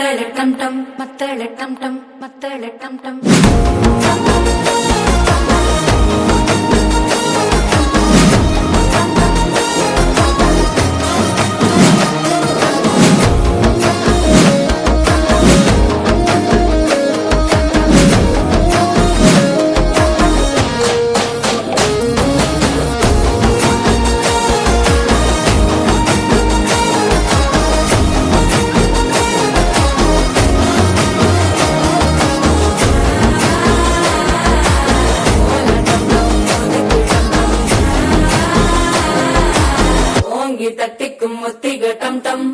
மத்தள டம் டம் மத்தள டம் டம் மத்தள டம் டம் தட்டிக்கும் முத்திக டம் டம்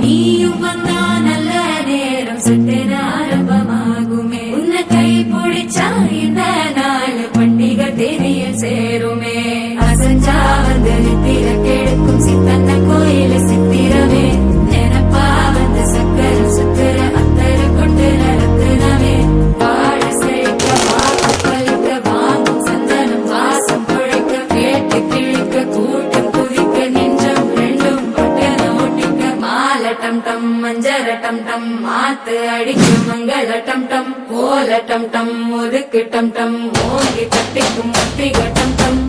நீயும் வந்தா நல்ல நேரம் சட்டென ஆரம்பமாகுமே உன்னை கை பிடிச்சா இந்த நாள் பண்டிகை தெரிய சேருமே அசஞ்சா வந்து நித்திர கெடுக்கும் சித்தன்ன கோயில சித்திரமே நினப்பா வந்து சக்கர சுத்திர டம் டம் மஞ்சர டம் டம் மாத்து அடிக்கும் மங்கள டம் டம் கோல டம் டம் ஒதுக்கு டம் டம் ஓங்கி தட்டிக்கும் முத்திக டம் டம்